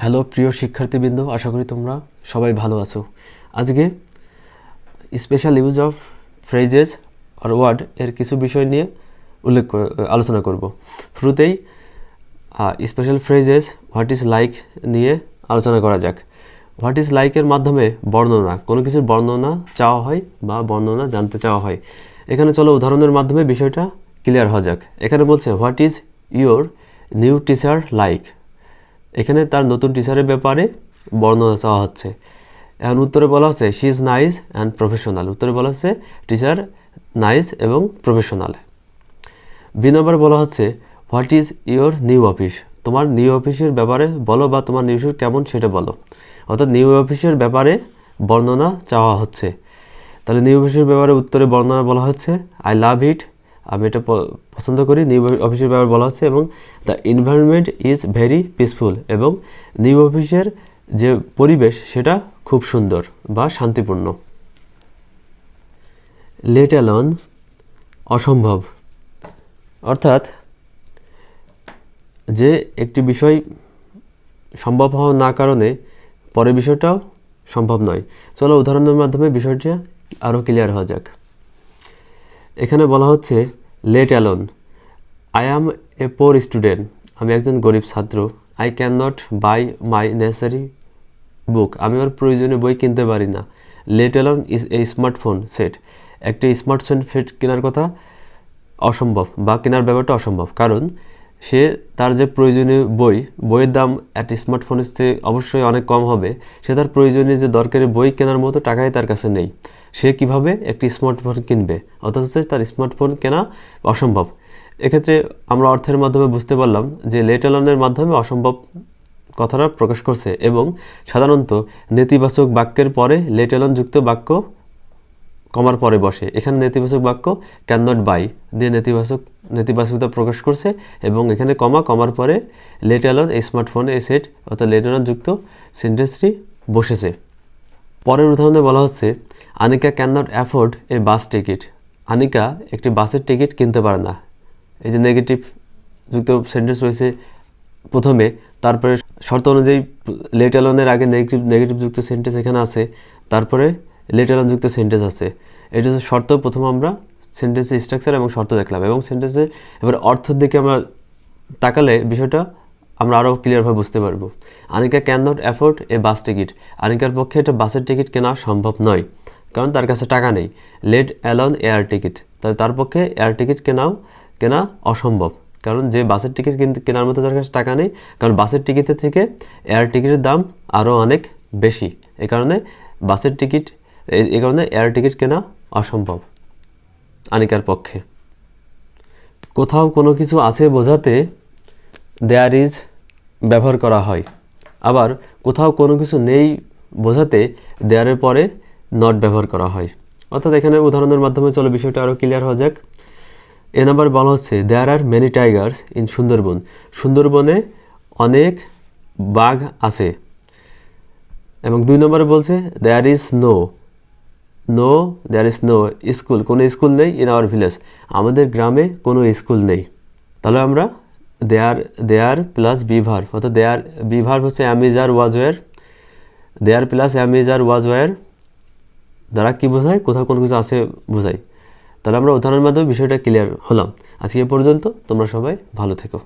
Hello প্রিয় শিক্ষার্থীবৃন্দ, আশা করি তোমরা সবাই ভালো আছো। আজকে স্পেশাল ইউজ অফ ফ্রেজেস আর ওয়ার্ড এর কিছু বিষয় নিয়ে আলোচনা করব। শুরুতেই special phrases what is like নিয়ে আলোচনা করা যাক। হোয়াট ইজ লাইকের মাধ্যমে বর্ণনা, কোনো কিছুর বর্ণনা চাওয়া হয় বা বর্ণনা জানতে চাওয়া হয়। এখানে চলো উদাহরণের মাধ্যমে বিষয়টা ক্লিয়ার হওয়া যাক। এখানে বলছে what is your new teacher like. এখানে তার নতুন টিচারের ব্যাপারে বর্ণনা চাওয়া হচ্ছে। এখন উত্তরে বলা হচ্ছে she is nice and professional. উত্তরে বলা হচ্ছে টিচার নাইস এবং প্রফেশনাল। বি নম্বর বলা হচ্ছে what is your new office. তোমার নিউ অফিসের ব্যাপারে বলো বা তোমার নিউ অফিস কেমন সেটা বলো। অর্থাৎ নিউ অফিসের ব্যাপারে বর্ণনা চাওয়া হচ্ছে। তাহলে নিউ অফিসের ব্যাপারে উত্তরে বর্ণনা বলা হচ্ছে আই লাভ ইট, আমি এটা পছন্দ করি। নিউ অফিসের ব্যাপারে বলা হচ্ছে এবং the environment is very peaceful, এবং নিউ অফিসের যে পরিবেশ সেটা খুব সুন্দর বা শান্তিপূর্ণ। লেট অ্যালোন অসম্ভব, অর্থাৎ যে একটি বিষয় সম্ভব হওয়া না কারণে পরের বিষয়টাও সম্ভব নয়। চলো উদাহরণের মাধ্যমে বিষয়টা আরও ক্লিয়ার হওয়া যাক। এখানে বলা হচ্ছে let alone I am a poor student, আমি একজন গরিব ছাত্র। I can not buy my necessary book, আমি আমার প্রয়োজনীয় বই কিনতে পারি না। Let alone is a smartphone set, একটি স্মার্টফোন সেট কেনার কথা অসম্ভব বা কেনার ব্যাপারটা অসম্ভব, কারণ সে তার যে প্রয়োজনীয় বইয়ের দাম একটা স্মার্টফোনের চেয়ে অবশ্যই অনেক কম হবে। সে তার প্রয়োজনীয় যে দরকারি বই কেনার মতো টাকাই তার কাছে নেই। সে কিভাবে একটি স্মার্টফোন কিনবে, অর্থাৎ তার স্মার্টফোন কেনা অসম্ভব। এক্ষেত্রে আমরা অর্থের মাধ্যমে বুঝতে পারলাম যে লেট অ্যালোনের মাধ্যমে অসম্ভব কথাটা প্রকাশ করছে, এবং সাধারণত নেতিবাচক বাক্যের পরে লেট অ্যালোন যুক্ত বাক্য কমার পরে বসে। এখানে নেতিবাচক বাক্য ক্যান নট বাই দিয়ে নেতিবাচকতা প্রকাশ করছে, এবং এখানে কমার পরে লেট অ্যালোন এই স্মার্টফোনে এই সেট অর্থাৎ লেট অ্যালোন যুক্ত সেন্টেন্সটি বসেছে। পরের উদাহরণে বলা হচ্ছে Anika can not afford a bus ticket, Anika একটি বাসের টিকিট কিনতে পারে না। এই যে নেগেটিভ যুক্ত সেন্টেন্স রয়েছে প্রথমে, তারপরে শর্ত অনুযায়ী লেট অ্যালোনের আগে নেগেটিভ যুক্ত সেন্টেন্স এখানে আছে, তারপরে লেট অ্যালোন যুক্ত সেন্টেন্স আছে। এটা হচ্ছে শর্ত। প্রথম আমরা সেন্টেন্সের স্ট্রাকচার এবং শর্ত দেখলাম, এবং সেন্টেন্সের এবার অর্থের দিকে আমরা তাকালে বিষয়টা আমরা আরও ক্লিয়ারভাবে বুঝতে পারবো। Anika can not afford a bus ticket, আনিকার পক্ষে এটা বাসের টিকিট কেনা সম্ভব নয়, কারণ তার কাছে টাকা নেই। লেট অ্যালোন এয়ার টিকিট, তাহলে তার পক্ষে এয়ার টিকিট কেনা অসম্ভব, কারণ যে বাসের টিকিট কেনার মতো তার কাছে টাকা নেই, কারণ বাসের টিকিটের থেকে এয়ার টিকিটের দাম আরও অনেক বেশি। এই কারণে এয়ার টিকিট কেনা অসম্ভব আনিকার পক্ষে। কোথাও কোনো কিছু আছে বোঝাতে দেয়ার ইজ ব্যবহার করা হয়, আবার কোথাও কোনো কিছু নেই বোঝাতে দেয়ারের পরে নট ব্যবহার করা হয়। অর্থাৎ এখানে উদাহরণের মাধ্যমে চলো বিষয়টা আরও ক্লিয়ার হওয়া যাক। এ নাম্বার বলা হচ্ছে there are many tigers in Sundarban, সুন্দরবনে অনেক বাঘ আছে। এবং 2 নম্বরে বলছে there is there is no school, কোনো স্কুল নেই ইন আওয়ার ভিলেজ, আমাদের গ্রামে কোনো স্কুল নেই। তাহলে আমরা দেয়ার প্লাস বি ভার্ব, অর্থাৎ বি ভার্ব হচ্ছে am is are was were, there plus am is are was were দ্বারা কী বোঝায়, কোথাও কোনো কিছু আছে বোঝায়। তাহলে আমরা উদাহরণের মাধ্যমে বিষয়টা ক্লিয়ার হলাম। আজকে এ পর্যন্ত, তোমরা সবাই ভালো থেকো।